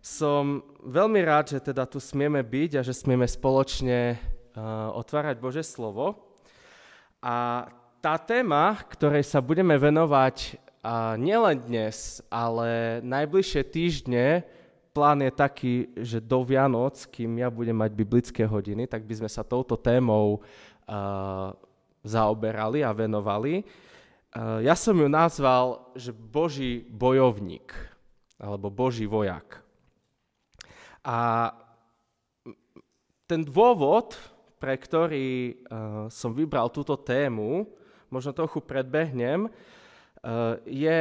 Som veľmi rád, že teda tu smieme byť a že smieme spoločne otvárať Božie slovo. A tá téma, ktorej sa budeme venovať nielen dnes, ale najbližšie týždne, plán je taký, že do Vianoc, kým ja budem mať biblické hodiny, tak by sme sa touto témou zaoberali a venovali. Ja som ju nazval, že Boží bojovník, alebo Boží vojak. A ten dôvod, pre ktorý som vybral túto tému, možno trochu predbehnem, je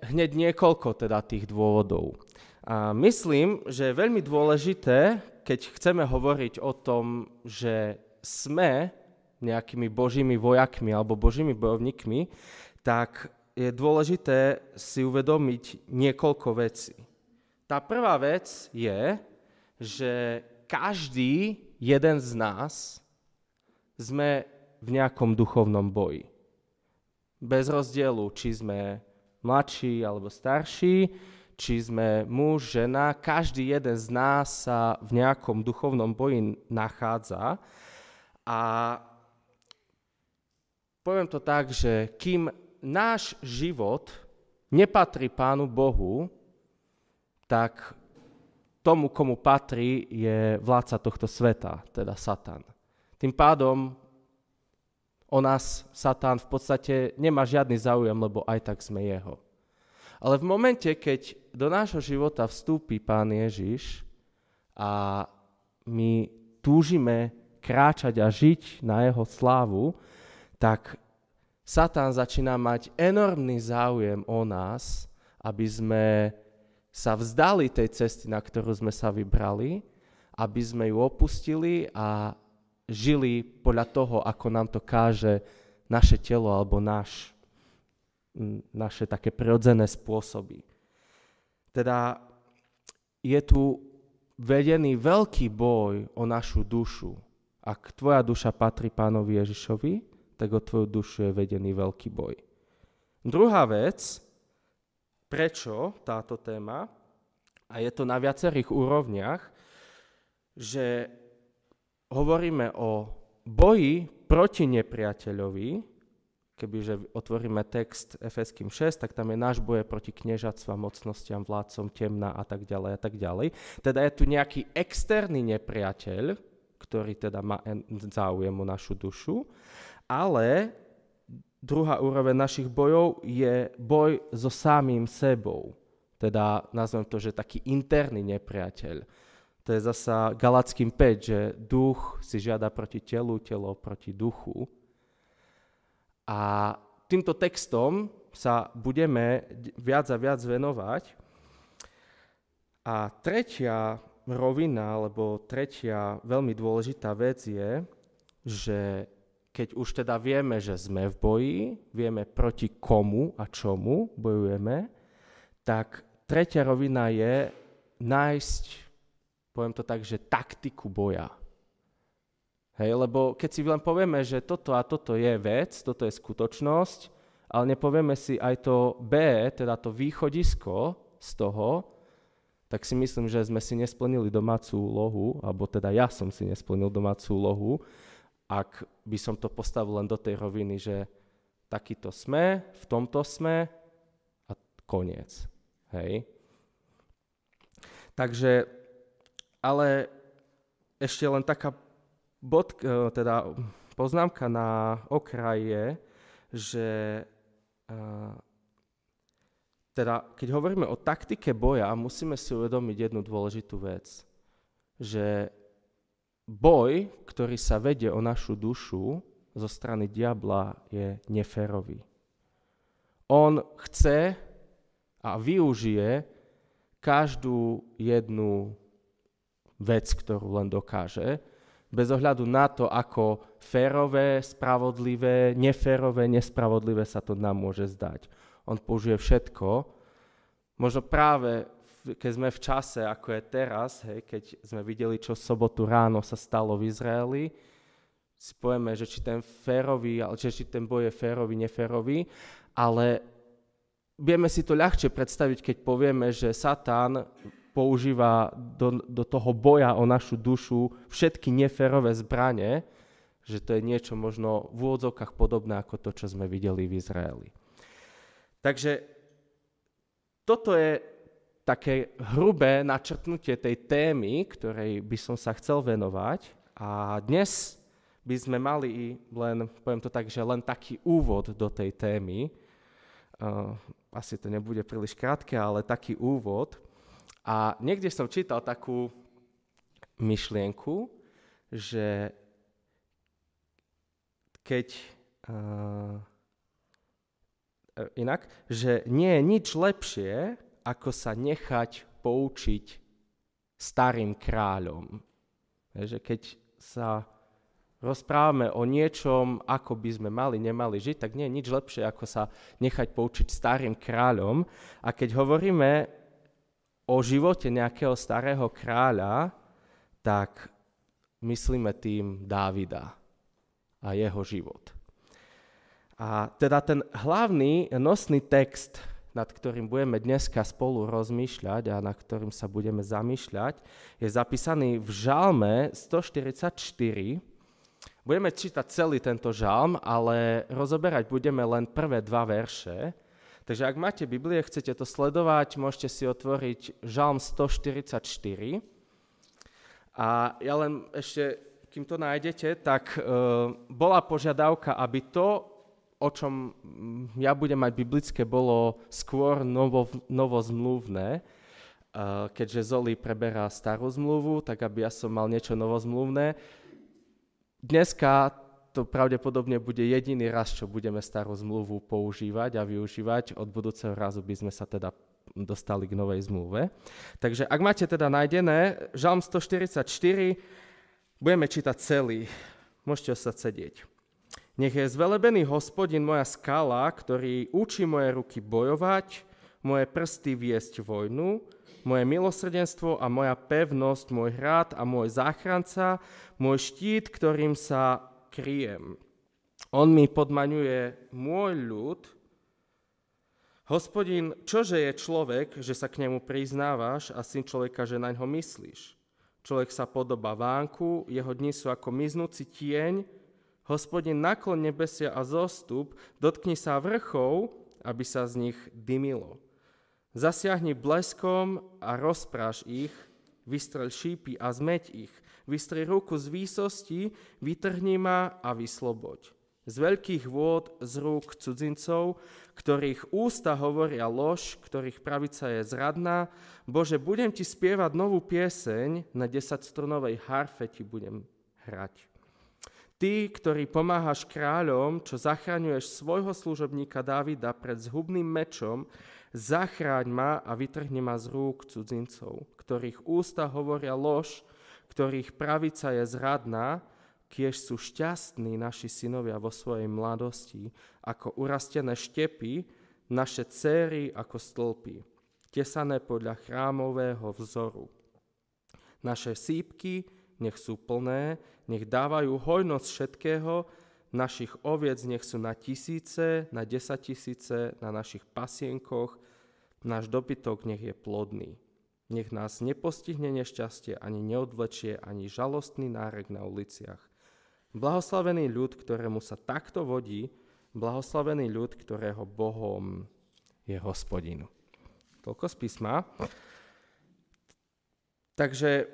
hneď niekoľko teda tých dôvodov. A myslím, že je veľmi dôležité, keď chceme hovoriť o tom, že sme nejakými Božími vojakmi alebo Božími bojovníkmi, tak je dôležité si uvedomiť niekoľko vecí. Tá prvá vec je, že každý jeden z nás sme v nejakom duchovnom boji. Bez rozdielu, či sme mladší alebo starší, či sme muž, žena, každý jeden z nás sa v nejakom duchovnom boji nachádza. A poviem to tak, že kým náš život nepatrí Pánu Bohu, tak tomu, komu patrí, je vládca tohto sveta, teda Satan. Tým pádom o nás Satan v podstate nemá žiadny záujem, lebo aj tak sme jeho. Ale v momente, keď do nášho života vstúpi Pán Ježiš a my túžime kráčať a žiť na jeho slávu, tak Satan začína mať enormný záujem o nás, aby sme sa vzdali tej cesty, na ktorú sme sa vybrali, aby sme ju opustili a žili podľa toho, ako nám to káže naše telo alebo naše také prirodzené spôsoby. Teda je tu vedený veľký boj o našu dušu. Ak tvoja duša patrí Pánovi Ježišovi, tak o tvoju dušu je vedený veľký boj. Druhá vec, prečo táto téma, a je to na viacerých úrovniach, že hovoríme o boji proti nepriateľovi, kebyže otvoríme text Efeským 6, tak tam je náš boj proti kniežatstvám, mocnostiam, vládcom temna a tak ďalej a tak ďalej. Teda je tu nejaký externý nepriateľ, ktorý teda má záujem o našu dušu, ale druhá úroveň našich bojov je boj so samým sebou. Teda nazvem to, že taký interný nepriateľ. To je zasa Galackým 5, že duch si žiada proti telu, telo proti duchu. A týmto textom sa budeme viac a viac venovať. A tretia rovina, alebo tretia veľmi dôležitá vec je, že keď už teda vieme, že sme v boji, vieme proti komu a čomu bojujeme, tak tretia rovina je nájsť, poviem to tak, že taktiku boja. Hej, lebo keď si len povieme, že toto a toto je vec, toto je skutočnosť, ale nepovieme si aj to B, teda to východisko z toho, tak si myslím, že sme si nesplnili domácu úlohu, alebo teda ja som si nesplnil domácu úlohu, ak by som to postavil len do tej roviny, že takýto sme, v tomto sme a koniec. Hej. Takže, ale ešte len taká teda poznámka na okraj je, že teda keď hovoríme o taktike boja, musíme si uvedomiť jednu dôležitú vec, že boj, ktorý sa vedie o našu dušu zo strany diabla, je neférový. On chce a využije každú jednu vec, ktorú len dokáže, bez ohľadu na to, ako férové, spravodlivé, neférové, nespravodlivé sa to nám môže zdať. On použije všetko. Možno práve keď sme v čase, ako je teraz, hej, keď sme videli, čo v sobotu ráno sa stalo v Izraeli, si povieme, že či ten férový, či ten boj je férový, neférový, ale vieme si to ľahšie predstaviť, keď povieme, že Satan používa do toho boja o našu dušu všetky neférové zbrane, že to je niečo možno v úvodzovkách podobné ako to, čo sme videli v Izraeli. Takže toto je také hrubé načrtnutie tej témy, ktorej by som sa chcel venovať. A dnes by sme mali len, poviem to tak, že len taký úvod do tej témy. Asi to nebude príliš krátke, ale taký úvod. A niekde som čítal takú myšlienku, že že nie je nič lepšie, ako sa nechať poučiť starým kráľom. Že keď sa rozprávame o niečom, ako by sme nemali žiť, tak nie je nič lepšie, ako sa nechať poučiť starým kráľom. A keď hovoríme o živote nejakého starého kráľa, tak myslíme tým Dávida a jeho život. A teda ten hlavný nosný text, nad ktorým budeme dneska spolu rozmýšľať a nad ktorým sa budeme zamýšľať, je zapísaný v Žalme 144. Budeme čítať celý tento žalm, ale rozoberať budeme len prvé 2 verše. Takže ak máte Biblie, chcete to sledovať, môžete si otvoriť Žalm 144. A ja len ešte, kým to nájdete, tak bola požiadavka, aby to, o čom ja budem mať biblické, bolo skôr novozmluvné. Keďže Zoli preberá starú zmluvu, tak aby ja som mal niečo novozmluvné. Dneska to pravdepodobne bude jediný raz, čo budeme starú zmluvu používať a využívať. Od budúceho razu by sme sa teda dostali k novej zmluve. Takže ak máte teda nájdené Žalm 144, budeme čítať celý. Môžete sa sedieť. Nech je zvelebený Hospodin moja skala, ktorý učí moje ruky bojovať, moje prsty viesť vojnu, moje milosrdenstvo a moja pevnosť, môj hrad a môj záchranca, môj štít, ktorým sa kryjem. On mi podmaňuje môj ľud. Hospodin, čože je človek, že sa k nemu priznávaš, a syn človeka, že naňho myslíš? Človek sa podobá vánku, jeho dni sú ako miznúci tieň. Hospodin, naklon nebesia a zostup, dotkni sa vrchov, aby sa z nich dymilo. Zasiahni bleskom a rozpráš ich, vystreľ šípy a zmeť ich. Vystri ruku z výsosti, vytrhni ma a vysloboď. Z veľkých vôd z rúk cudzincov, ktorých ústa hovoria lož, ktorých pravica je zradná. Bože, budem ti spievať novú pieseň, na 10-strunovej harfe ti budem hrať. Ty, ktorý pomáhaš kráľom, čo zachraňuješ svojho služobníka Dávida pred zhubným mečom, zachráň ma a vytrhni ma z rúk cudzincov, ktorých ústa hovoria lož, ktorých pravica je zradná, kiež sú šťastní naši synovia vo svojej mladosti, ako urastené štepy, naše céry ako stĺpy, tesané podľa chrámového vzoru. Naše sípky nech sú plné, nech dávajú hojnosť všetkého, našich oviec nech sú na 1000, na 10 000, na našich pasienkoch, náš dobytok nech je plodný. Nech nás nepostihne nešťastie, ani neodvlečie, ani žalostný nárek na uliciach. Blahoslavený ľud, ktorému sa takto vodí, blahoslavený ľud, ktorého Bohom je Hospodin. Toľko z písma. Takže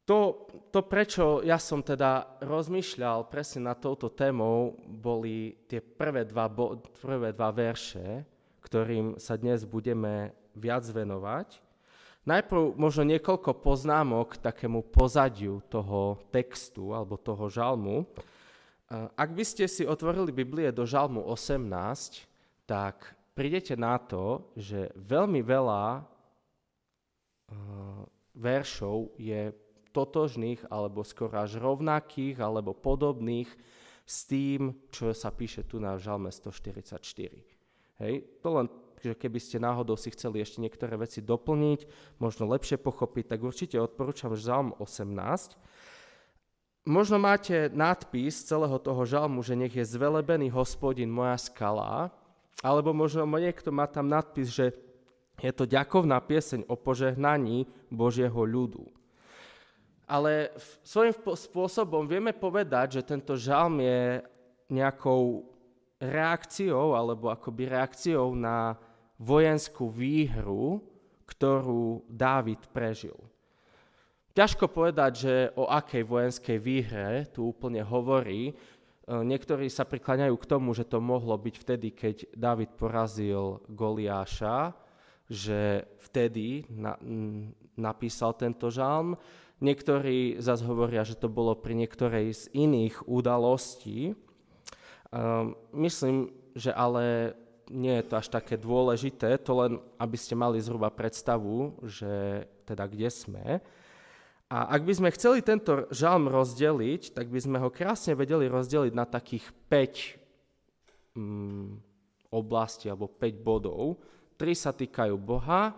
to, prečo ja som teda rozmýšľal presne nad touto témou, boli tie prvé dva verše, ktorým sa dnes budeme viac venovať. Najprv možno niekoľko poznámok k takému pozadiu toho textu alebo toho žalmu. Ak by ste si otvorili Biblie do žalmu 18, tak prídete na to, že veľmi veľa veršov je totožných alebo skoro až rovnakých alebo podobných s tým, čo sa píše tu na žalme 144. Hej, to len, že keby ste náhodou si chceli ešte niektoré veci doplniť, možno lepšie pochopiť, tak určite odporúčam žalm 18. Možno máte nadpis celého toho žalmu, že nech je zvelebený Hospodin moja skala, alebo možno niekto má tam nadpis, že Je to ďakovná pieseň o požehnaní Božieho ľudu. Ale svojím spôsobom vieme povedať, že tento žalm je nejakou reakciou, alebo akoby reakciou na vojenskú výhru, ktorú Dávid prežil. Ťažko povedať, že o akej vojenskej výhre tu úplne hovorí. Niektorí sa prikláňajú k tomu, že to mohlo byť vtedy, keď Dávid porazil Goliáša, že vtedy napísal tento žalm. Niektorí zase hovoria, že to bolo pri niektorej z iných udalostí. Myslím, že ale nie je to až také dôležité, to len, aby ste mali zhruba predstavu, že teda kde sme. A ak by sme chceli tento žalm rozdeliť, tak by sme ho krásne vedeli rozdeliť na takých 5 oblastí alebo 5 bodov. 3 sa týkajú Boha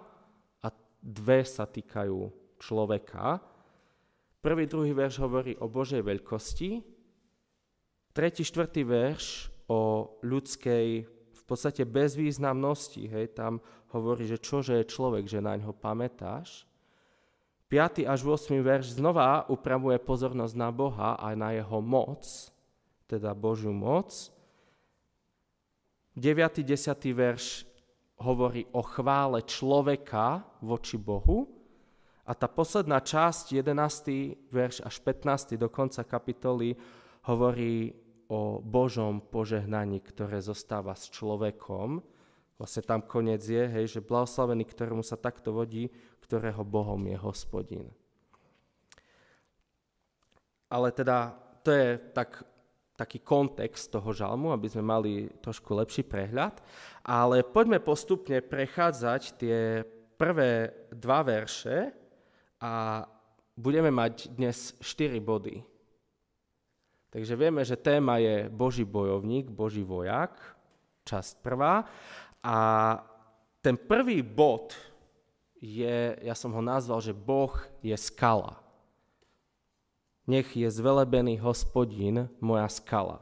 a 2 sa týkajú človeka. 1., 2. verš hovorí o Božej veľkosti, 3., 4. verš o ľudskej v podstate bezvýznamnosti. Hej, tam hovorí, že čože je človek, že na ňo pamätáš. 5. až 8. verš znova upravuje pozornosť na Boha a na jeho moc, teda Božiu moc. 9. 10. verš hovorí o chvále človeka voči Bohu. A tá posledná časť, 11. verš až 15. do konca kapitoly, hovorí o Božom požehnaní, ktoré zostáva s človekom. Vlastne tam koniec je, hej, že blahoslavený, ktorému sa takto vodí, ktorého Bohom je Hospodin. Ale teda to je taký kontext toho žalmu, aby sme mali trošku lepší prehľad. Ale poďme postupne prechádzať tie prvé 2 verše a budeme mať dnes 4 body. Takže vieme, že téma je Boží bojovník, Boží vojak, časť 1. A ten prvý bod je, ja som ho nazval, že Boh je skala. Nech je zvelebený Hospodin, moja skala.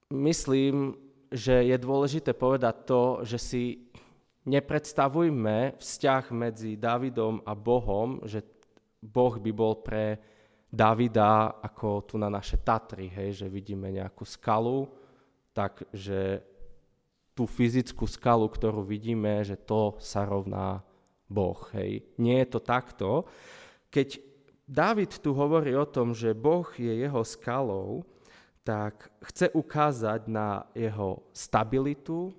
Myslím, že je dôležité povedať to, že si nepredstavujme vzťah medzi Dávidom a Bohom, že Boh by bol pre Davida ako tu na naše Tatry, hej, že vidíme nejakú skalu, takže tú fyzickú skalu, ktorú vidíme, že to sa rovná Boh. Hej. Nie je to takto. Keď Dávid tu hovorí o tom, že Boh je jeho skalou, tak chce ukázať na jeho stabilitu,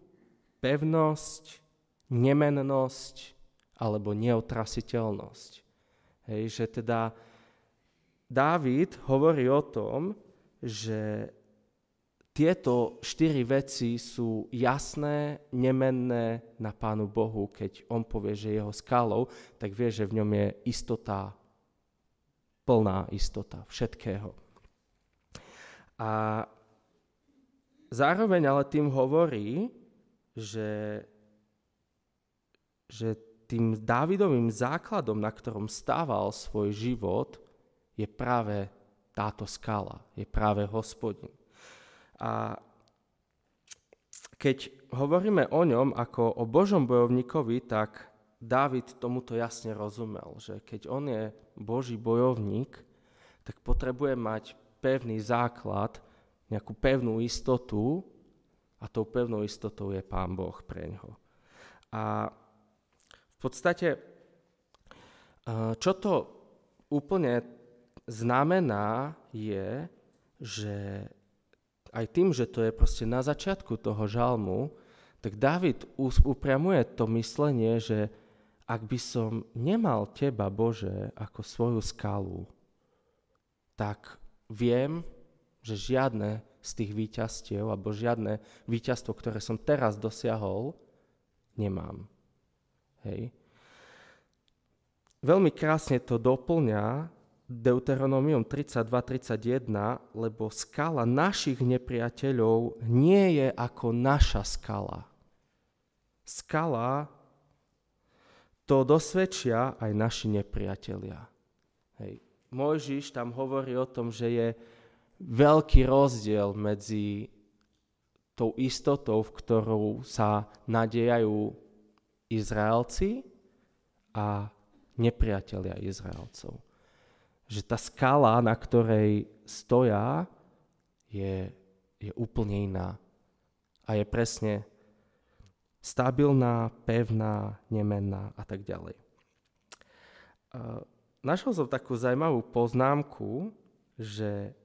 pevnosť, nemennosť alebo neotrasiteľnosť. Hej, že teda Dávid hovorí o tom, že tieto 4 veci sú jasné, nemenné na Pánu Bohu. Keď on povie, že je jeho skalou, tak vie, že v ňom je istota, plná istota všetkého. A zároveň ale tým hovorí, že tým Dávidovým základom, na ktorom stával svoj život, je práve táto skala, je práve Hospodin. A keď hovoríme o ňom ako o Božom bojovníkovi, tak Dávid tomuto jasne rozumel, že keď on je Boží bojovník, tak potrebuje mať pevný základ, nejakú pevnú istotu a tou pevnou istotou je Pán Boh preňho. A v podstate, čo to úplne znamená, je, že aj tým, že to je proste na začiatku toho žalmu, tak Dávid upriamuje to myslenie, že ak by som nemal teba, Bože, ako svoju skalu, tak viem, že žiadne z tých víťazstiev alebo žiadne víťazstvo, ktoré som teraz dosiahol, nemám. Hej. Veľmi krásne to doplňa Deuteronomium 32:31, lebo skala našich nepriateľov nie je ako naša skala. Skala to dosvedčia aj naši nepriatelia. Hej. Mojžiš tam hovorí o tom, že je veľký rozdiel medzi tou istotou, v ktorú sa nadejajú Izraelci a nepriatelia Izraelcov. Že tá skala, na ktorej stoja, je úplne iná. A je presne stabilná, pevná, nemenná a tak ďalej. Našiel som takú zaujímavú poznámku, že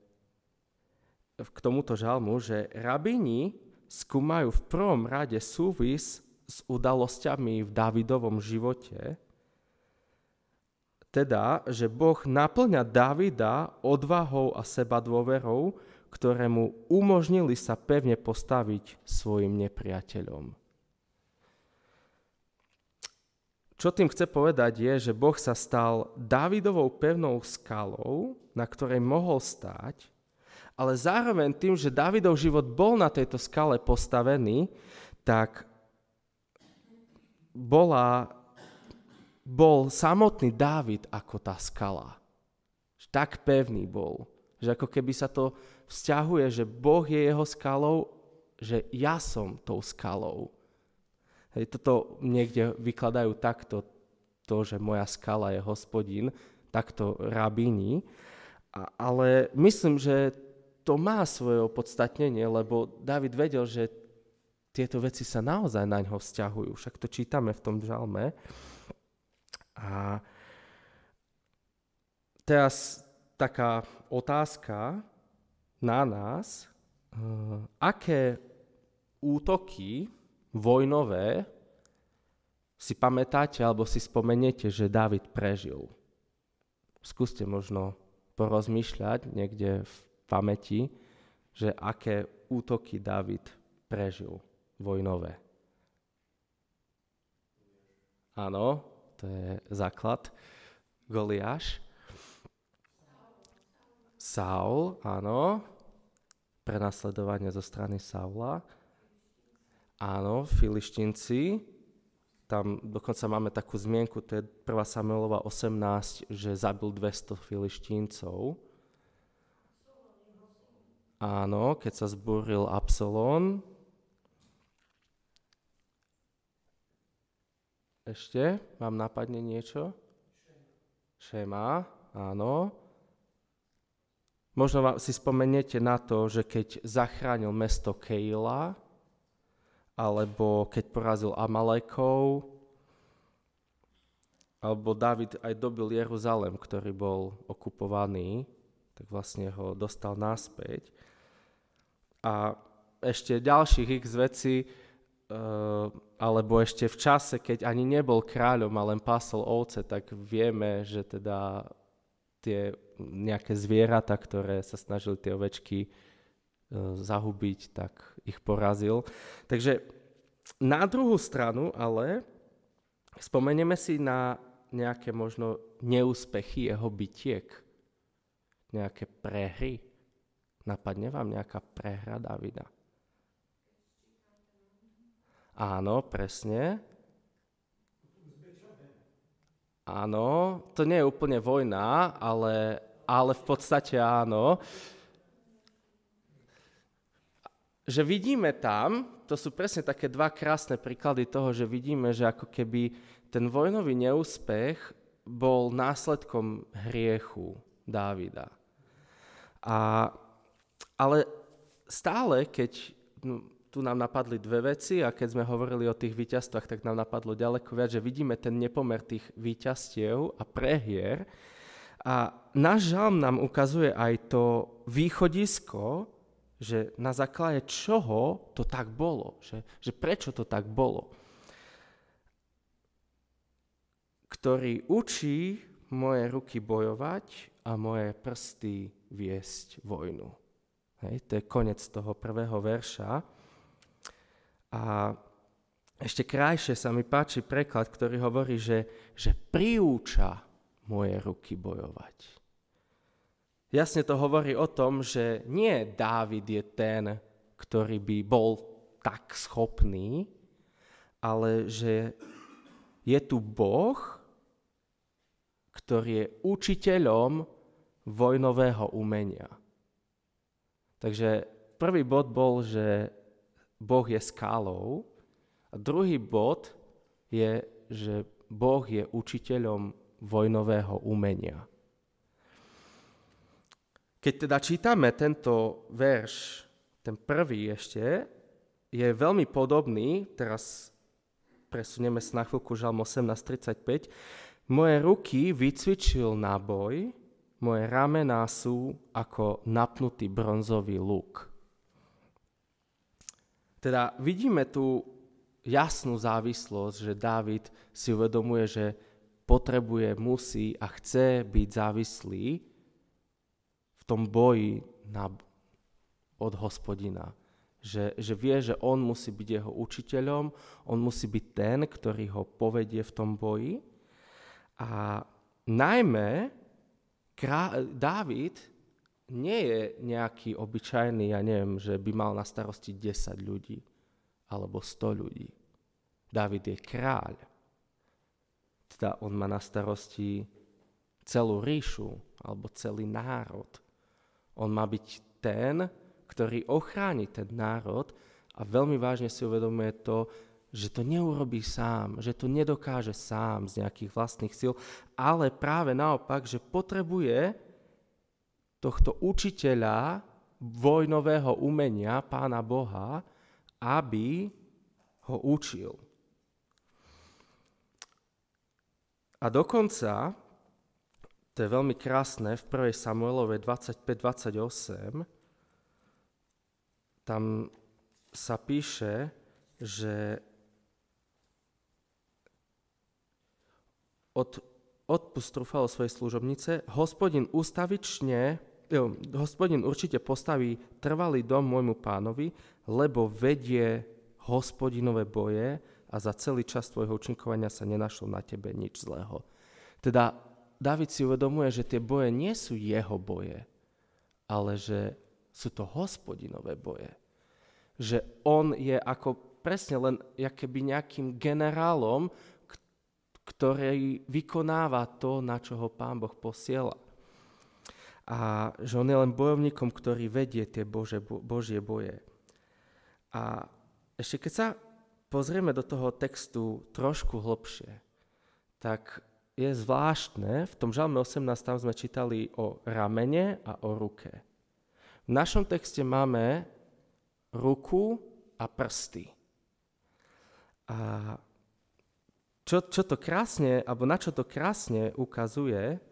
k tomuto žalmu, že rabíni skúmajú v prvom rade súvis s udalosťami v Dávidovom živote, teda, že Boh naplňa Dávida odvahou a sebadôverou, ktoré mu umožnili sa pevne postaviť svojim nepriateľom. Čo tým chce povedať je, že Boh sa stal Dávidovou pevnou skalou, na ktorej mohol stáť, ale zároveň tým, že Dávidov život bol na tejto skale postavený, tak bol samotný Dávid ako tá skala. Tak pevný bol, že ako keby sa to vzťahuje, že Boh je jeho skalou, že ja som tou skalou. Hej, toto niekde vykladajú takto, to, že moja skala je Hospodin, takto rabíni, ale myslím, že to má svoje opodstatnenie, lebo Dávid vedel, že tieto veci sa naozaj na ňo vzťahujú. Však to čítame v tom žalme. A teraz taká otázka na nás, aké útoky vojnové si pamätáte alebo si spomeniete, že Dávid prežil. Skúste možno porozmýšľať niekde v pamäti, že aké útoky Dávid prežil vojnové. Áno, to je základ. Goliáš. Saul, áno. Prenasledovanie zo strany Saula. Áno, Filištínci. Tam dokonca máme takú zmienku, to je 1. Samuelova 18, že zabil 200 Filištíncov. Áno, keď sa zbúril Absalón. Ešte? Vám napadne niečo? Šema, áno. Možno si spomeniete na to, že keď zachránil mesto Keila, alebo keď porazil Amalekov, alebo Dávid aj dobil Jeruzalém, ktorý bol okupovaný, tak vlastne ho dostal naspäť. A ešte ďalších x vecí, alebo ešte v čase, keď ani nebol kráľom a len pásol ovce, tak vieme, že teda tie nejaké zvieratá, ktoré sa snažili tie ovečky zahubiť, tak ich porazil. Takže na druhú stranu ale spomenieme si na nejaké možno neúspechy jeho bitiek, nejaké prehry. Napadne vám nejaká prehra Davida? Áno, presne. Áno, to nie je úplne vojna, ale v podstate áno. Že vidíme tam, to sú presne také dva krásne príklady toho, že vidíme, že ako keby ten vojnový neúspech bol následkom hriechu Dávida. Ale stále, keď tu nám napadli dve veci a keď sme hovorili o tých víťazstvách, tak nám napadlo ďaleko viac, že vidíme ten nepomer tých víťazstiev a prehier. A náš žalm nám ukazuje aj to východisko, že na základe čoho to tak bolo, že prečo to tak bolo. Ktorý učí moje ruky bojovať a moje prsty viesť vojnu. Hej, to je koniec toho prvého verša. A ešte krajšie sa mi páči preklad, ktorý hovorí, že priúča moje ruky bojovať. Jasne to hovorí o tom, že nie Dávid je ten, ktorý by bol tak schopný, ale že je tu Boh, ktorý je učiteľom vojnového umenia. Takže prvý bod bol, že Boh je skálou a druhý bod je, že Boh je učiteľom vojnového umenia. Keď teda čítame tento verš, ten prvý ešte, je veľmi podobný, teraz presunieme sa na chvíľku Žalm 18:35. Moje ruky vycvičil na boj, moje ramená sú ako napnutý bronzový luk. Teda vidíme tu jasnú závislosť, že Dávid si uvedomuje, že potrebuje, musí a chce byť závislý v tom boji od Hospodina. Že vie, že on musí byť jeho učiteľom, on musí byť ten, ktorý ho povedie v tom boji. A najmä Dávid nie je nejaký obyčajný, ja neviem, že by mal na starosti 10 ľudí alebo 100 ľudí. Dávid je kráľ. Teda on má na starosti celú ríšu alebo celý národ. On má byť ten, ktorý ochráni ten národ a veľmi vážne si uvedomuje to, že to neurobí sám, že to nedokáže sám z nejakých vlastných síl, ale práve naopak, že potrebuje tohto učiteľa vojnového umenia, Pána Boha, aby ho učil. A dokonca, to je veľmi krásne, v 1. Samuelovej 25-28, tam sa píše, že odpust trúfalo svojej služobnice, Hospodin určite postaví trvalý dom môjmu pánovi, lebo vedie Hospodinové boje a za celý čas tvojho účinkovania sa nenašlo na tebe nič zlého. Teda Dávid si uvedomuje, že tie boje nie sú jeho boje, ale že sú to Hospodinové boje. Že on je ako presne len keby nejakým generálom, ktorý vykonáva to, na čo ho Pán Boh posiela. A že on je len bojovníkom, ktorý vedie tie Božie boje. A ešte keď sa pozrieme do toho textu trošku hlbšie, tak je zvláštne, v tom Žalme 18 tam sme čítali o ramene a o ruke. V našom texte máme ruku a prsty. A čo to krásne, alebo na čo to krásne ukazuje,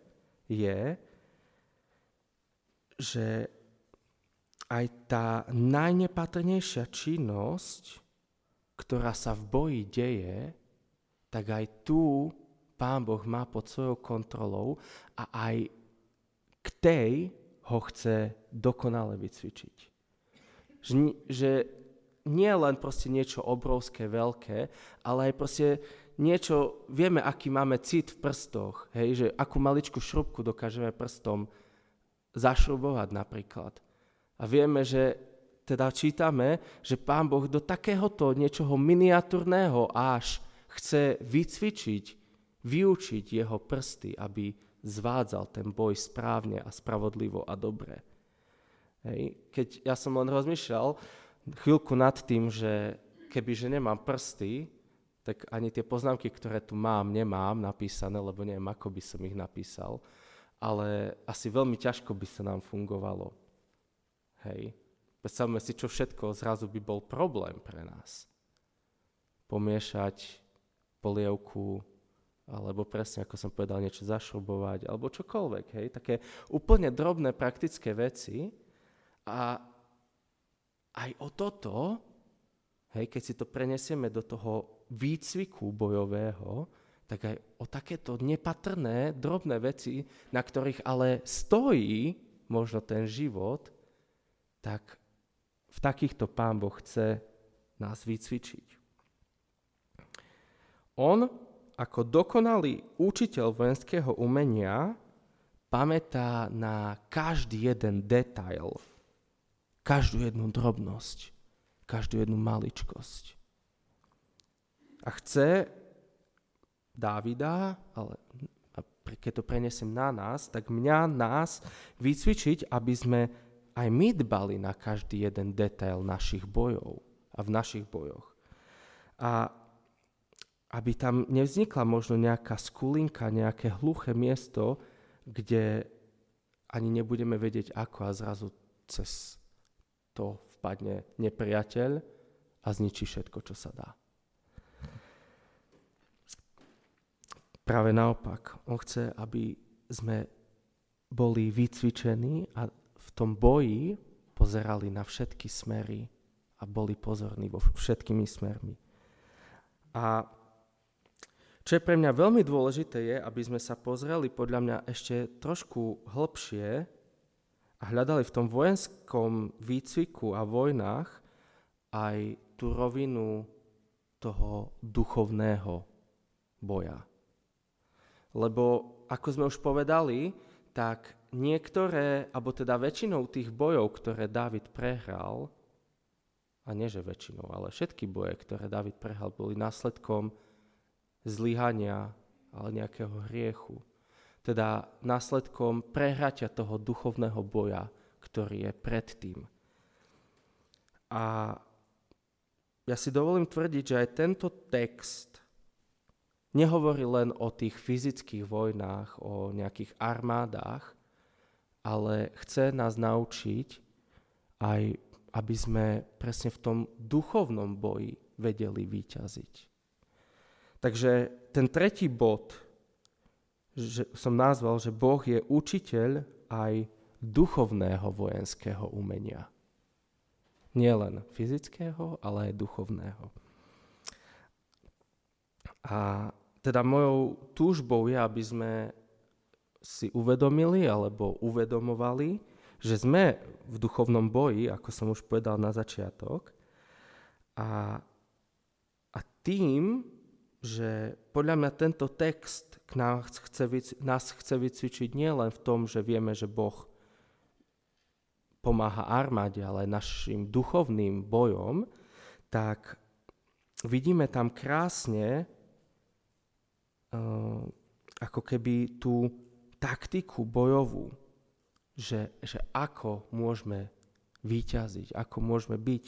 je, že aj tá najnepatrnejšia činnosť, ktorá sa v boji deje, tak aj tu Pán Boh má pod svojou kontrolou a aj k tej ho chce dokonale vycvičiť. Že nie len proste niečo obrovské, veľké, ale aj proste niečo, vieme, aký máme cit v prstoch, hej, že akú maličkú šrubku dokážeme prstom zašrubovať napríklad. A vieme, že teda čítame, že Pán Boh do takéhoto niečoho miniatúrneho až chce vycvičiť, vyučiť jeho prsty, aby zvádzal ten boj správne a spravodlivo a dobre. Hej. Keď ja som len rozmýšľal chvíľku nad tým, že kebyže nemám prsty, tak ani tie poznámky, ktoré tu nemám napísané, lebo neviem, ako by som ich napísal, ale asi veľmi ťažko by sa nám fungovalo. Hej. Predstavme si, čo všetko zrazu by bol problém pre nás. Pomiešať polievku, alebo presne, ako som povedal, niečo zašrubovať, alebo čokoľvek. Hej. Také úplne drobné praktické veci. A aj o toto, hej, keď si to prenesieme do toho výcviku bojového, tak aj o takéto nepatrné, drobné veci, na ktorých ale stojí možno ten život, tak v takýchto Pán Boh chce nás vycvičiť. On, ako dokonalý učiteľ vojenského umenia, pamätá na každý jeden detail, každú jednu drobnosť, každú jednu maličkosť. A chce Dávida, ale keď to prenesiem na nás, tak nás vycvičiť, aby sme aj my dbali na každý jeden detail našich bojov a v našich bojoch. A aby tam nevznikla možno nejaká skulinka, nejaké hluché miesto, kde ani nebudeme vedieť ako a zrazu cez to vpadne nepriateľ a zničí všetko, čo sa dá. Práve naopak, on chce, aby sme boli vycvičení a v tom boji pozerali na všetky smery a boli pozorní vo všetkými smermi. A čo je pre mňa veľmi dôležité je, aby sme sa pozreli podľa mňa ešte trošku hlbšie a hľadali v tom vojenskom výcviku a vojnách aj tú rovinu toho duchovného boja. Lebo, ako sme už povedali, tak niektoré, alebo teda väčšinou tých bojov, ktoré Dávid prehral, a nie že väčšinou, ale všetky boje, ktoré Dávid prehral, boli následkom zlyhania, ale nejakého hriechu. Teda následkom prehratia toho duchovného boja, ktorý je predtým. A ja si dovolím tvrdiť, že aj tento text nehovorí len o tých fyzických vojnách, o nejakých armádach, ale chce nás naučiť aj, aby sme presne v tom duchovnom boji vedeli víťaziť. Takže ten tretí bod, že som nazval, že Boh je učiteľ aj duchovného vojenského umenia. Nie len fyzického, ale aj duchovného. A teda mojou túžbou je, aby sme si uvedomili alebo uvedomovali, že sme v duchovnom boji, ako som už povedal na začiatok, a tým, že podľa mňa tento text nás chce vycvičiť nielen v tom, že vieme, že Boh pomáha armáde, ale aj našim duchovným bojom, tak vidíme tam krásne ako keby tú taktiku bojovú, že ako môžeme víťaziť, ako môžeme byť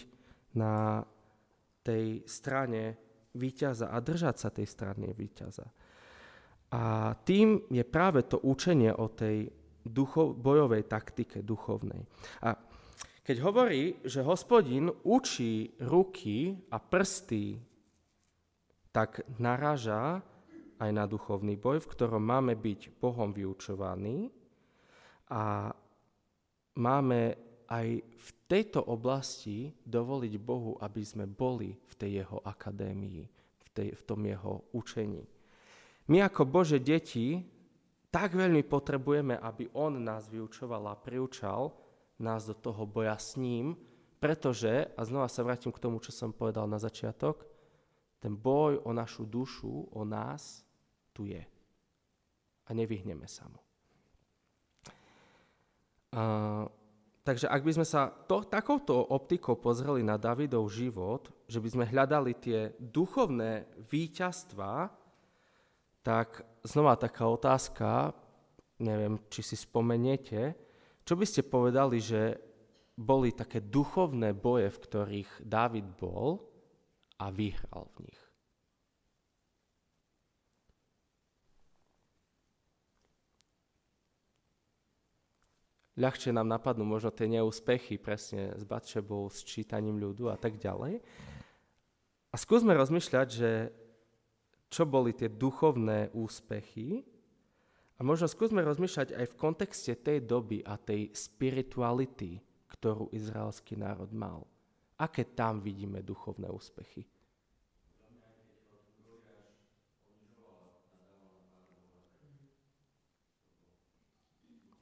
na tej strane víťaza a držať sa tej strany víťaza. A tým je práve to učenie o tej bojovej taktike duchovnej. A keď hovorí, že Hospodin učí ruky a prsty, tak naráža aj na duchovný boj, v ktorom máme byť Bohom vyučovaní a máme aj v tejto oblasti dovoliť Bohu, aby sme boli v tej jeho akadémii, v tom jeho učení. My ako Božie deti tak veľmi potrebujeme, aby on nás vyučoval a priučal nás do toho boja s ním, pretože, a znova sa vrátim k tomu, čo som povedal na začiatok, ten boj o našu dušu, o nás, tu je. A nevyhneme sa mu. Takže ak by sme sa takouto optikou pozreli na Dávidov život, že by sme hľadali tie duchovné víťazstvá, tak znova taká otázka, neviem, či si spomeniete, čo by ste povedali, že boli také duchovné boje, v ktorých Dávid bol a vyhral v nich? Ľahšie nám napadnú možno tie neúspechy presne s Batšebou, s čítaním ľudu a tak ďalej. A skúsme rozmýšľať, že čo boli tie duchovné úspechy a možno skúsme rozmýšľať aj v kontexte tej doby a tej spirituality, ktorú izraelský národ mal. Aké tam vidíme duchovné úspechy?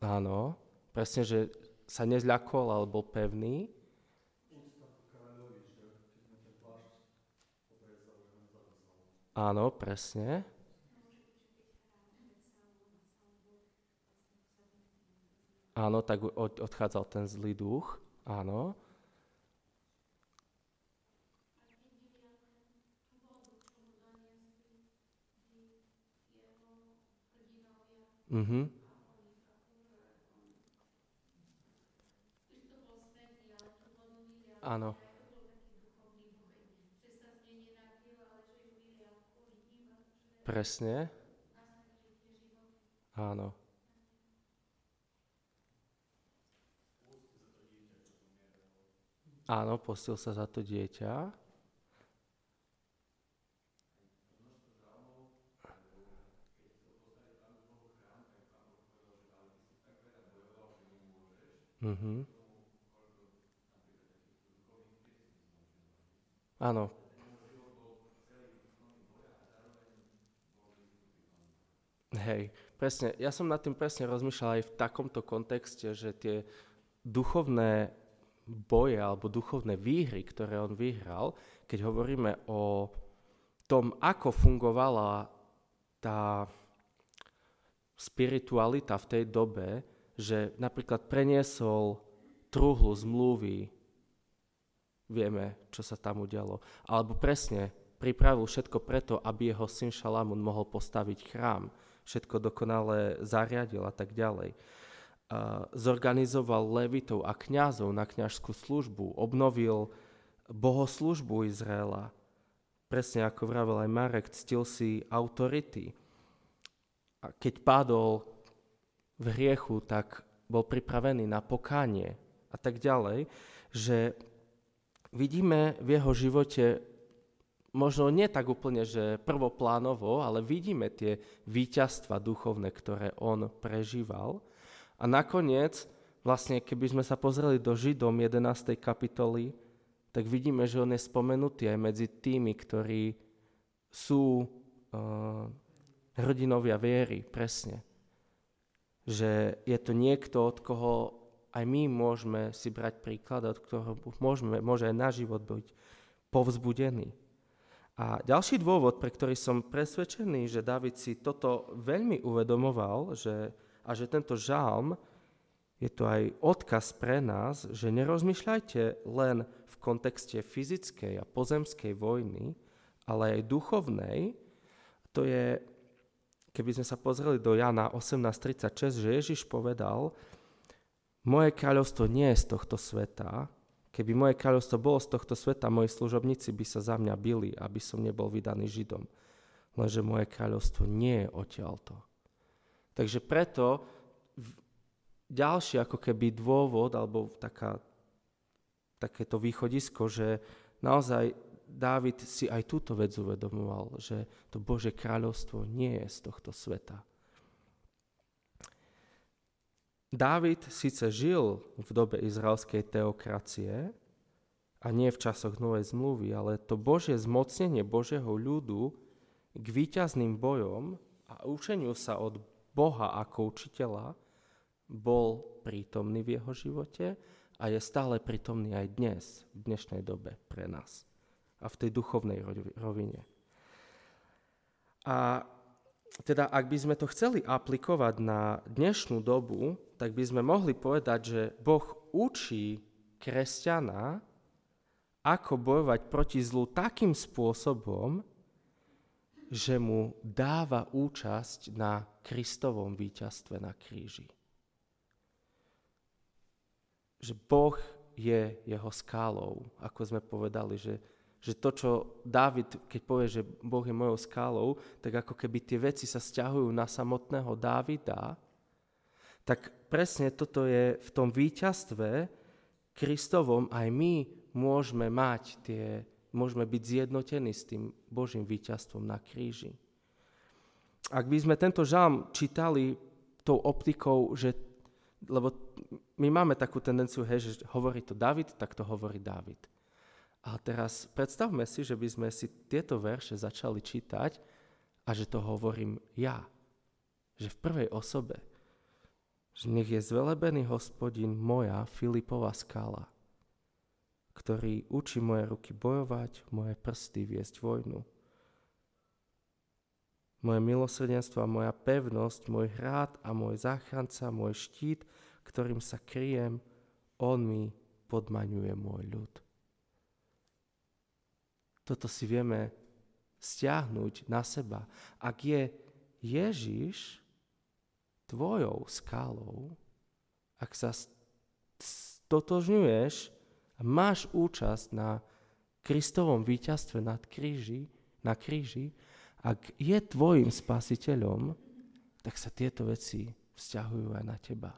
Áno. Presne, že sa nezľakol, ale bol pevný. Áno, presne. Áno, tak odchádzal ten zlý duch. Áno. Mhm. Áno. Presne. Áno. Áno, postil sa za to dieťa. Mhm. Áno. Hej, presne. Ja som nad tým presne rozmýšľal aj v takomto kontexte, že tie duchovné boje alebo duchovné výhry, ktoré on vyhral, keď hovoríme o tom, ako fungovala tá spiritualita v tej dobe, že napríklad preniesol truhlu zmluvy, vieme, čo sa tam udialo, alebo presne pripravil všetko preto, aby jeho syn Šalamún mohol postaviť chrám, všetko dokonale zariadil a tak ďalej. Zorganizoval levitov a kňazov na kňažskú službu, obnovil bohoslúžbu Izraela. Presne ako vravel aj Marek, ctil si autority. A keď padol v hriechu, tak bol pripravený na pokánie a tak ďalej, že vidíme v jeho živote možno nie tak úplne, že prvoplánovo, ale vidíme tie víťazstva duchovné, ktoré on prežíval. A nakoniec, vlastne keby sme sa pozreli do Židom 11. kapitoly, tak vidíme, že on je spomenutý aj medzi tými, ktorí sú hrdinovia viery, presne. Že je to niekto, od koho aj my môžeme si brať príklad, od ktorého môže aj náš život byť povzbudený. A ďalší dôvod, pre ktorý som presvedčený, že Dávid si toto veľmi uvedomoval, že tento žalm je to aj odkaz pre nás, že nerozmýšľajte len v kontexte fyzickej a pozemskej vojny, ale aj duchovnej. To je, keby sme sa pozreli do Jana 18.36, že Ježiš povedal, moje kráľovstvo nie je z tohto sveta. Keby moje kráľovstvo bolo z tohto sveta, moji služobníci by sa za mňa bili, aby som nebol vydaný Židom. Lenže moje kráľovstvo nie je odtiaľto. Takže preto ďalší ako keby dôvod, alebo takéto východisko, že naozaj Dávid si aj túto vec uvedomoval, že to Božie kráľovstvo nie je z tohto sveta. Dávid síce žil v dobe izraelskej teokracie a nie v časoch Novej zmluvy, ale to Božie zmocnenie Božieho ľudu k víťazným bojom a učeniu sa od Boha ako učiteľa bol prítomný v jeho živote a je stále prítomný aj dnes, v dnešnej dobe pre nás a v tej duchovnej rovine. A teda, ak by sme to chceli aplikovať na dnešnú dobu, tak by sme mohli povedať, že Boh učí kresťana, ako bojovať proti zlu takým spôsobom, že mu dáva účasť na Kristovom víťazstve na kríži. Že Boh je jeho skálou, ako sme povedali, že to, čo Dávid, keď povie, že Boh je mojou skálou, tak ako keby tie veci sa sťahujú na samotného Dávida, tak presne toto je v tom víťazstve Kristovom aj my môžeme byť zjednotení s tým Božím víťazstvom na kríži. Ak by sme tento žalm čítali tou optikou, lebo my máme takú tendenciu, že hovorí to Dávid, tak to hovorí Dávid. A teraz predstavme si, že by sme si tieto verše začali čítať a že to hovorím ja. Že v prvej osobe. Že nech je zvelebený Hospodin moja Filipova skala, ktorý učí moje ruky bojovať, moje prsty viesť vojnu. Moje milosrdenstvo a moja pevnosť, môj hrad a môj záchranca, môj štít, ktorým sa kryjem, on mi podmaňuje môj ľud. Toto si vieme stiahnuť na seba. Ak je Ježiš tvojou skálou, ak sa stotožňuješ a máš účasť na Kristovom víťazstve na kríži, ak je tvojim spasiteľom, tak sa tieto veci vzťahujú aj na teba.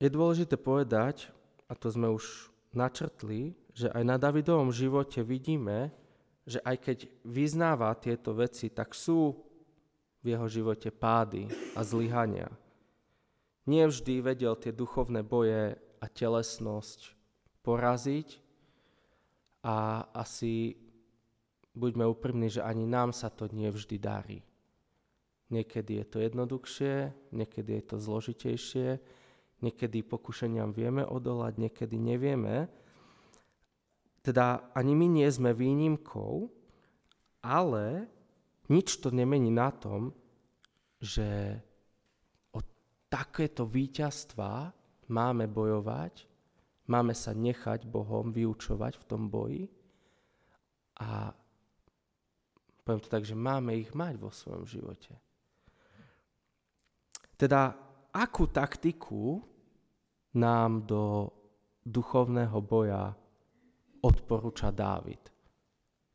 Je dôležité povedať, a to sme už načrtli, že aj na Davidovom živote vidíme, že aj keď vyznáva tieto veci, tak sú v jeho živote pády a zlyhania. Nie vždy vedel tie duchovné boje a telesnosť poraziť a asi buďme úprimní, že ani nám sa to nie vždy darí. Niekedy je to jednoduchšie, niekedy je to zložitejšie, niekedy pokušeniam vieme odolať, niekedy nevieme. Teda ani my nie sme výnimkou, ale nič to nemení na tom, že o takéto víťazstvá máme bojovať, máme sa nechať Bohom vyučovať v tom boji a poviem to tak, že máme ich mať vo svojom živote. Teda akú taktiku nám do duchovného boja odporúča Dávid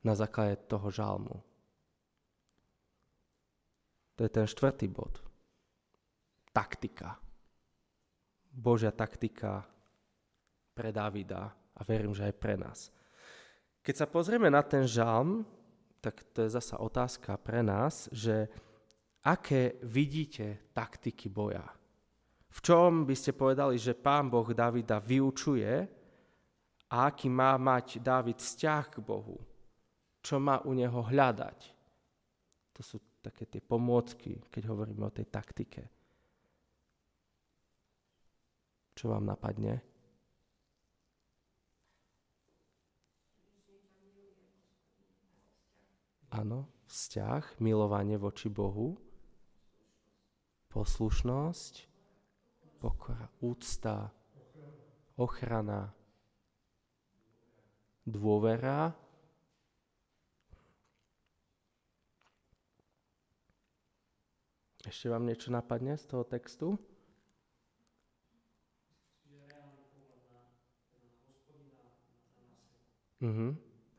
na základe toho žalmu? To je ten 4. bod. Taktika. Božia taktika pre Dávida a verím, že aj pre nás. Keď sa pozrieme na ten žalm, tak to je zasa otázka pre nás, že aké vidíte taktiky boja? V čom by ste povedali, že Pán Boh Dávida vyučuje a aký má mať Dávid vzťah k Bohu? Čo má u neho hľadať? To sú také tie pomôcky, keď hovoríme o tej taktike. Čo vám napadne? Áno, vzťah, milovanie voči Bohu, poslušnosť, pokora, úcta, ochrana, dôvera. Ešte vám niečo napadne z toho textu?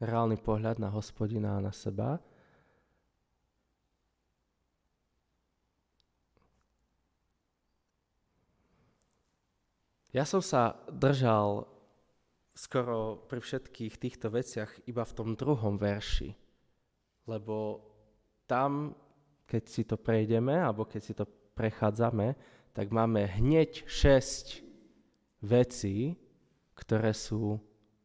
Reálny pohľad na Hospodina a na seba. Ja som sa držal skoro pri všetkých týchto veciach iba v tom 2. verši, lebo tam, keď si to prejdeme, alebo keď si to prechádzame, tak máme hneď 6 vecí, ktoré sú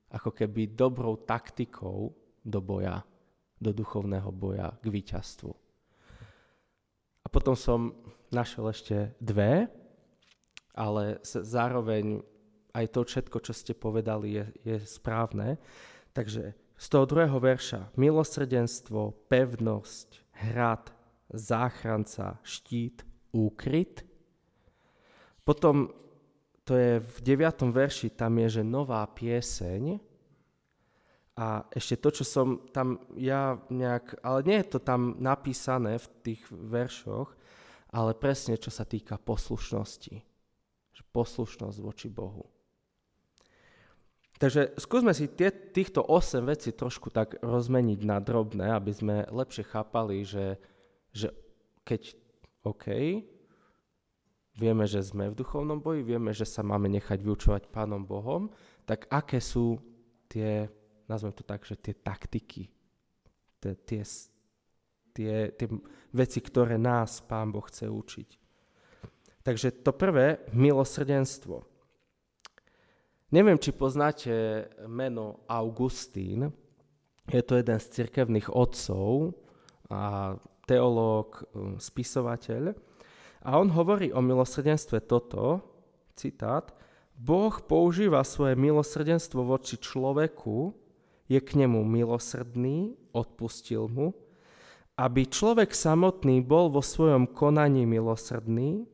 ako keby dobrou taktikou do boja, do duchovného boja k víťazstvu. A potom som našiel ešte 2, ale zároveň aj to všetko, čo ste povedali, je správne. Takže z toho 2. verša milosrdenstvo, pevnosť, hrad, záchranca, štít, úkryt. Potom to je v 9. verši, tam je, že nová pieseň. A ešte to, čo som tam ja nejak, ale nie je to tam napísané v tých veršoch, ale presne, čo sa týka poslušnosti. Poslušnosť voči Bohu. Takže skúsme si týchto 8 vecí trošku tak rozmeniť na drobné, aby sme lepšie chápali, že keď vieme, že sme v duchovnom boji, vieme, že sa máme nechať vyučovať Pánom Bohom, tak aké sú tie, nazvem to tak, že tie taktiky, tie veci, ktoré nás Pán Boh chce učiť. Takže to prvé, milosrdenstvo. Neviem, či poznáte meno Augustín. Je to jeden z cirkevných otcov a teológ, spisovateľ. A on hovorí o milosrdenstve toto, citát, Boh používa svoje milosrdenstvo voči človeku, je k nemu milosrdný, odpustil mu, aby človek samotný bol vo svojom konaní milosrdný,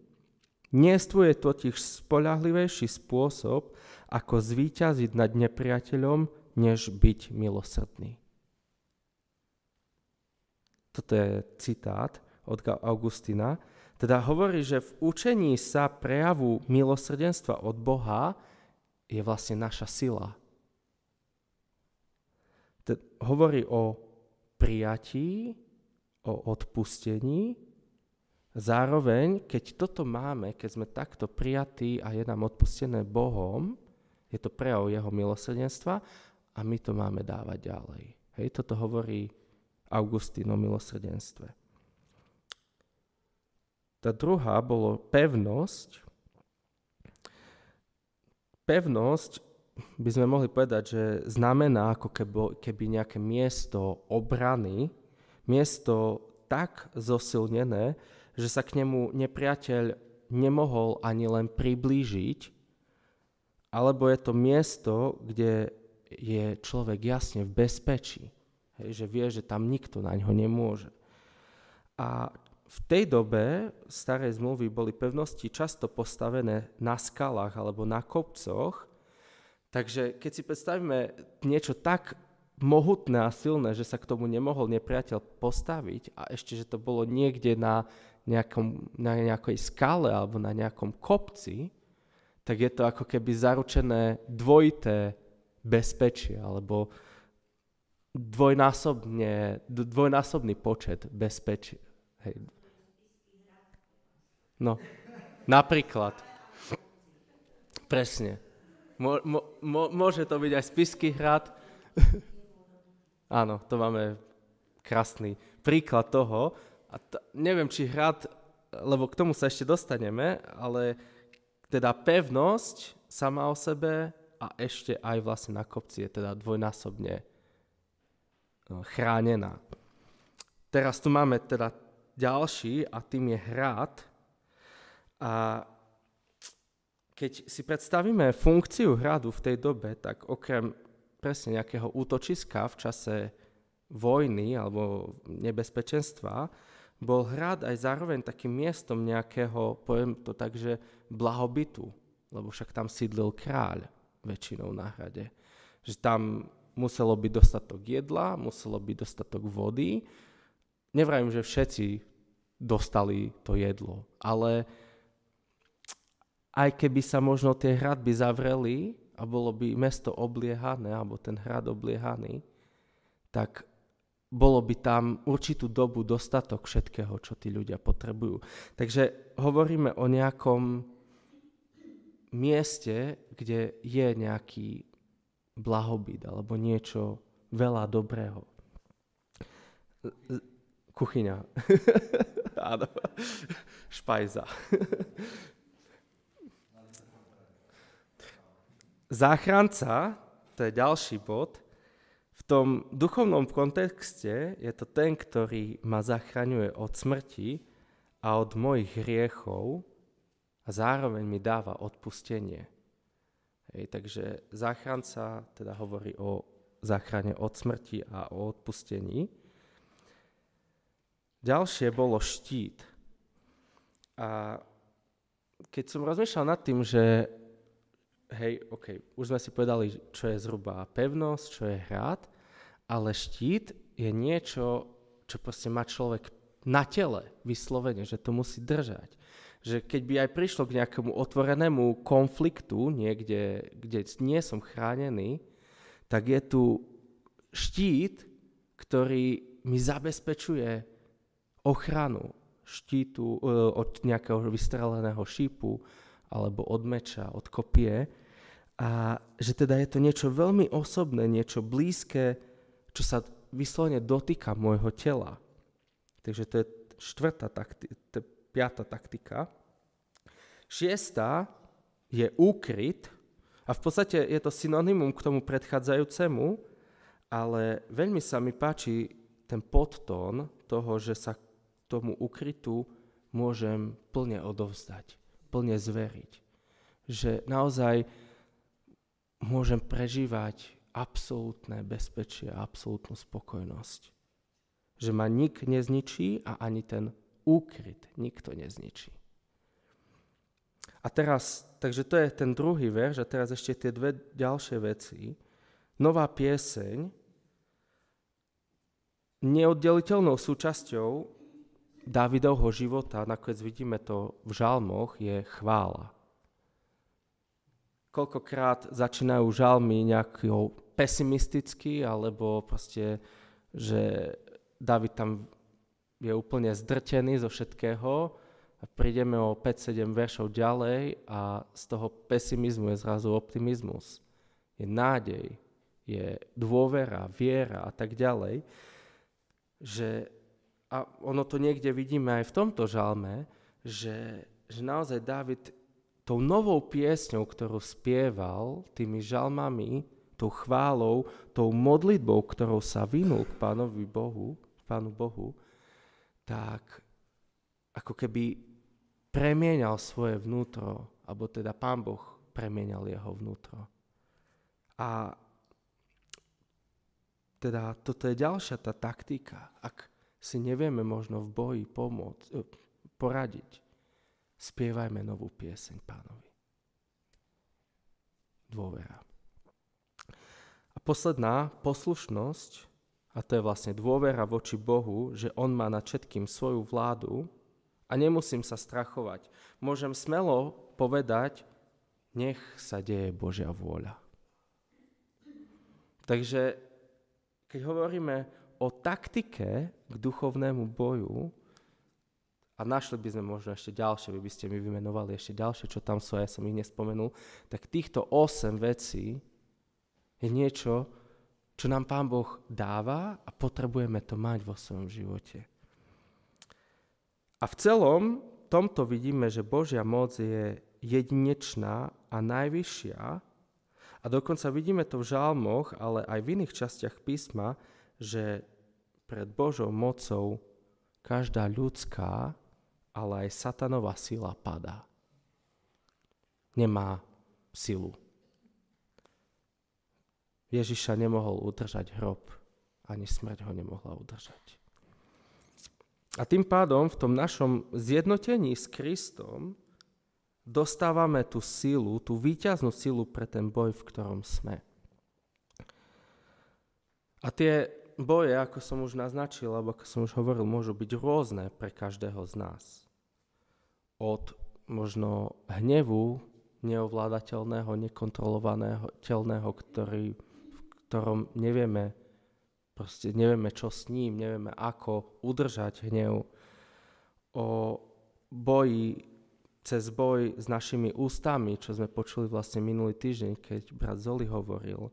nejestvuje totiž spoľahlivejší spôsob, ako zvíťaziť nad nepriateľom, než byť milosrdný. Toto je citát od Augustína. Teda hovorí, že v učení sa prejavu milosrdenstva od Boha je vlastne naša sila. hovorí o prijatí, o odpustení. Zároveň, keď toto máme, keď sme takto prijatí a je nám odpustené Bohom, je to prejav jeho milosrdenstva a my to máme dávať ďalej. Hej, toto hovorí Augustín o milosrdenstve. Tá druhá bolo pevnosť. Pevnosť by sme mohli povedať, že znamená ako keby nejaké miesto obrany, miesto tak zosilnené, že sa k nemu nepriateľ nemohol ani len priblížiť, alebo je to miesto, kde je človek jasne v bezpečí, hej, že vie, že tam nikto na ňo nemôže. A v tej dobe starej zmluvy boli pevnosti často postavené na skalách alebo na kopcoch, takže keď si predstavíme niečo tak mohutné a silné, že sa k tomu nemohol nepriateľ postaviť a ešte, že to bolo niekde na nejakej skale alebo na nejakom kopci, tak je to ako keby zaručené dvojité bezpečie alebo dvojnásobný počet bezpečí. Hej. No, napríklad. Presne. Môže to byť aj Spišský hrad. Áno, to máme krásny príklad toho. A neviem, či hrad, lebo k tomu sa ešte dostaneme, ale teda pevnosť sama o sebe a ešte aj vlastne na kopci je teda dvojnásobne chránená. Teraz tu máme teda ďalší a tým je hrad. A keď si predstavíme funkciu hradu v tej dobe, tak okrem presne nejakého útočiska v čase vojny alebo nebezpečenstva, bol hrad aj zároveň takým miestom nejakého, poviem to tak, že blahobytu, lebo však tam sídlil kráľ väčšinou na hrade. Že tam muselo byť dostatok jedla, muselo byť dostatok vody. Nevrajím, že všetci dostali to jedlo, ale aj keby sa možno tie hradby zavreli a bolo by mesto obliehané, alebo ten hrad obliehaný, tak bolo by tam určitú dobu dostatok všetkého, čo tí ľudia potrebujú. Takže hovoríme o nejakom mieste, kde je nejaký blahobyt alebo niečo veľa dobrého. Kuchyňa. Áno. Špajza. Záchranca, to je ďalší bod. V tom duchovnom kontexte je to ten, ktorý ma zachraňuje od smrti a od mojich hriechov a zároveň mi dáva odpustenie. Takže záchranca teda hovorí o záchrane od smrti a o odpustení. Ďalšie bolo štít. A keď som rozmýšľal nad tým, že už sme si povedali, čo je zhruba pevnosť, čo je hrad, ale štít je niečo, čo proste má človek na tele vyslovene, že to musí držať. Že keď by aj prišlo k nejakému otvorenému konfliktu niekde, kde nie som chránený, tak je tu štít, ktorý mi zabezpečuje ochranu štítu od nejakého vystreleného šípu alebo od meča, od kopie. A že teda je to niečo veľmi osobné, niečo blízke, čo sa vyslovene dotýka môjho tela. Takže to je piata taktika. 6. je úkryt a v podstate je to synonymum k tomu predchádzajúcemu, ale veľmi sa mi páči ten podtón toho, že sa tomu úkrytu môžem plne odovzdať, plne zveriť. Že naozaj môžem prežívať absolútne bezpečie a absolútnu spokojnosť. Že ma nik nezničí a ani ten úkryt nikto nezničí. A teraz, takže to je ten druhý verš a teraz ešte tie dve ďalšie veci. Nová pieseň, neoddeliteľnou súčasťou Dávidovho života, nakoniec vidíme to v žalmoch, je chvála. Koľkokrát začínajú žalmy nejakou pesimistický, alebo proste, že Dávid tam je úplne zdrtený zo všetkého a prídeme o 5-7 veršov ďalej a z toho pesimizmu je zrazu optimizmus. Je nádej, je dôvera, viera a tak ďalej. A ono to niekde vidíme aj v tomto žalme, že naozaj Dávid tou novou piesňou, ktorú spieval, tými žalmami, tou chválou, tou modlitbou, ktorou sa vinul k Pánu Bohu, tak ako keby premieňal svoje vnútro, alebo teda Pán Boh premieňal jeho vnútro. A teda toto je ďalšia tá taktika. Ak si nevieme možno v boji poradiť, spievajme novú pieseň Pánovi. Dôvera. A posledná, poslušnosť, a to je vlastne dôvera voči Bohu, že On má nad všetkým svoju vládu a nemusím sa strachovať. Môžem smelo povedať, nech sa deje Božia vôľa. Takže keď hovoríme o taktike k duchovnému boju, a našli by sme možno ešte ďalšie, vy by ste mi vymenovali ešte ďalšie, čo tam sú, ja som ich nespomenul, tak týchto 8 vecí je niečo, čo nám Pán Boh dáva a potrebujeme to mať vo svojom živote. A v celom tomto vidíme, že Božia moc je jedinečná a najvyššia a dokonca vidíme to v žalmoch, ale aj v iných častiach písma, že pred Božou mocou každá ľudská, ale aj satanová sila padá. Nemá silu. Ježiša nemohol udržať hrob, ani smrť ho nemohla udržať. A tým pádom v tom našom zjednotení s Kristom dostávame tú silu, tú víťaznú silu pre ten boj, v ktorom sme. A tie boje, ako som už naznačil, alebo ako som už hovoril, môžu byť rôzne pre každého z nás. Od možno hnevu, neovládateľného, nekontrolovaného, v ktorom nevieme, čo s ním, nevieme ako udržať hnev, o boji, cez boj s našimi ústami, čo sme počuli vlastne minulý týždeň, keď brat Zoli hovoril.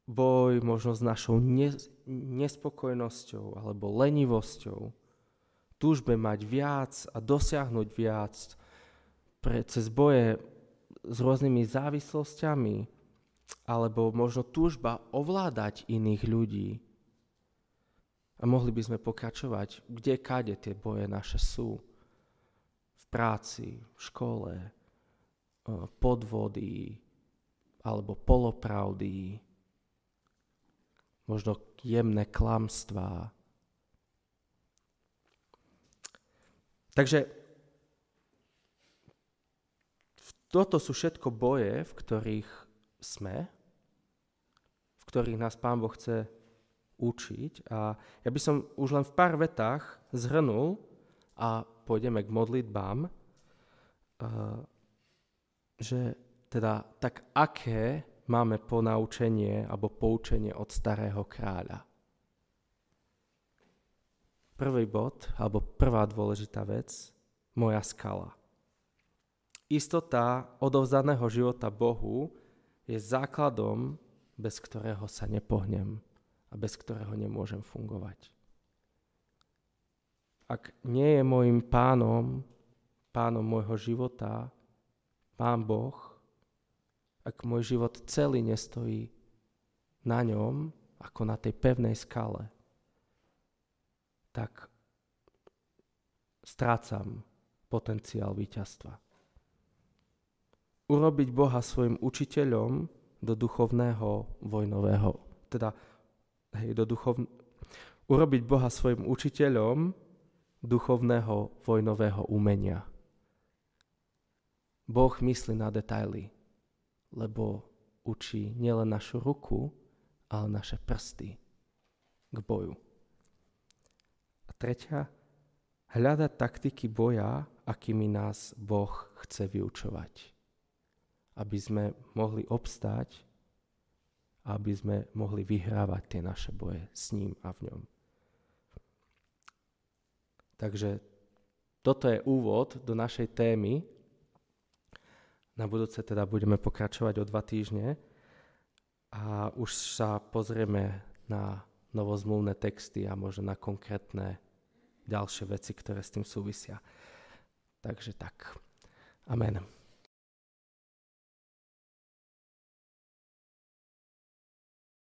Boj možno s našou nespokojnosťou alebo lenivosťou, túžbe mať viac a dosiahnuť viac, cez boje s rôznymi závislosťami, alebo možno túžba ovládať iných ľudí. A mohli by sme pokračovať, kade tie boje naše sú. V práci, v škole, podvody, alebo polopravdy, možno jemné klamstvá. Takže toto sú všetko boje, v ktorých sme, v ktorých nás Pán Boh chce učiť. A ja by som už len v pár vetách zhrnul a pôjdeme k modlitbám, že teda tak aké máme ponaučenie alebo poučenie od starého kráľa. Prvý bod, alebo prvá dôležitá vec, moja skala. Istota odovzdaného života Bohu je základom, bez ktorého sa nepohnem a bez ktorého nemôžem fungovať. Ak nie je môjim pánom môjho života, Pán Boh, ak môj život celý nestojí na ňom, ako na tej pevnej skale, tak strácam potenciál víťazstva. Urobiť Boha svojim učiteľom do duchovného vojnového, urobiť Boha svojim učiteľom duchovného vojnového umenia. Boh myslí na detaily, lebo učí nielen našu ruku, ale naše prsty k boju. A tretia, hľadať taktiky boja, akými nás Boh chce vyučovať. aby sme mohli obstáť a aby sme mohli vyhrávať tie naše boje s ním a v ňom. Takže toto je úvod do našej témy. Na budúce teda budeme pokračovať o 2 týždne a už sa pozrieme na novozmluvné texty a možno na konkrétne ďalšie veci, ktoré s tým súvisia. Takže tak. Amen.